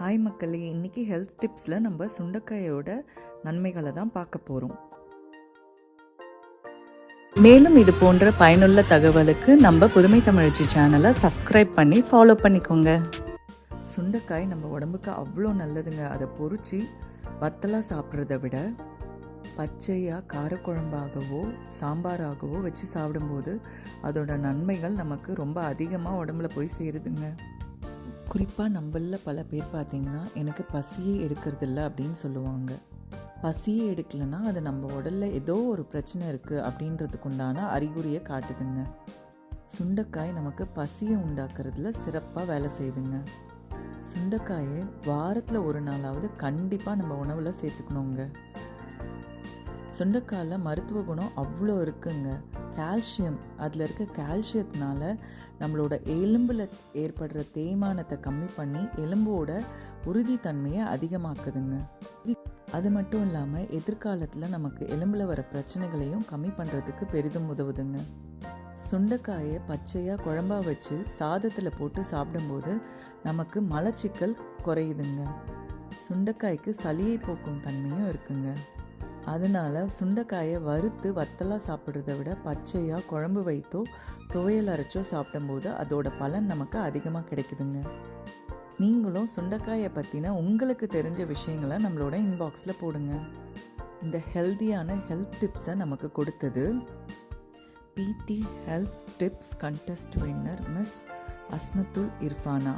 Hi மக்களே, இன்றைக்கி health டிப்ஸில் நம்ம சுண்டைக்காயோட நன்மைகளை தான் பார்க்க போகிறோம். மேலும் இது போன்ற பயனுள்ள தகவலுக்கு நம்ம புதுமை தமிழச்சி சேனலை சப்ஸ்கிரைப் பண்ணி ஃபாலோ பண்ணிக்கோங்க. சுண்டைக்காய் நம்ம உடம்புக்கு அவ்வளோ நல்லதுங்க. அதை பொரிச்சு வத்தலாக சாப்பிட்றத விட பச்சையாக காரக்குழம்பாகவோ சாம்பாராகவோ வச்சு சாப்பிடும்போது அதோட நன்மைகள் நமக்கு ரொம்ப அதிகமாக உடம்புல போய் சேருதுங்க. குறிப்பாக நம்மளில் பல பேர் பார்த்திங்கன்னா எனக்கு பசியே எடுக்கிறதில்ல அப்படின்னு சொல்லுவாங்க. பசியே எடுக்கலைன்னா அது நம்ம உடலில் ஏதோ ஒரு பிரச்சனை இருக்குது அப்படின்றதுக்கு உண்டான அறிகுறியை காட்டுதுங்க. சுண்டைக்காய் நமக்கு பசியை உண்டாக்குறதுல சிறப்பாக வேலை செய்யுதுங்க. சுண்டைக்காயை வாரத்தில் ஒரு நாளாவது கண்டிப்பாக நம்ம உணவில் சேர்த்துக்கணுங்க. சுண்டைக்காயில் மருத்துவ குணம் அவ்வளோ இருக்குங்க. கால்சியம், அதில் இருக்க கால்சியத்தினால நம்மளோட எலும்பில் ஏற்படுற தேய்மானத்தை கம்மி பண்ணி எலும்போட உறுதித்தன்மையை அதிகமாக்குதுங்க. அது மட்டும் இல்லாமல் எதிர்காலத்தில் நமக்கு எலும்பில் வர பிரச்சனைகளையும் கம்மி பண்ணுறதுக்கு பெரிதும் உதவுதுங்க. சுண்டைக்காயை பச்சையாக குழம்பா வச்சு சாதத்தில் போட்டு சாப்பிடும்போது நமக்கு மலச்சிக்கல் குறையுதுங்க. சுண்டைக்காய்க்கு சளியை போக்கும் தன்மையும் இருக்குங்க. அதனால் சுண்டைக்காயை வறுத்து வத்தலாக சாப்பிட்றத விட பச்சையாக குழம்பு வைத்தோ துவையல் அரைச்சோ சாப்பிடும்போது அதோட பலன் நமக்கு அதிகமாக கிடைக்குதுங்க. நீங்களும் சுண்டைக்காயை பற்றின உங்களுக்கு தெரிஞ்ச விஷயங்களை நம்மளோட இன்பாக்ஸில் போடுங்க. இந்த ஹெல்த்தியான ஹெல்த் டிப்ஸை நமக்கு கொடுத்தது PT health tips contest winner miss Asmathul Irfana.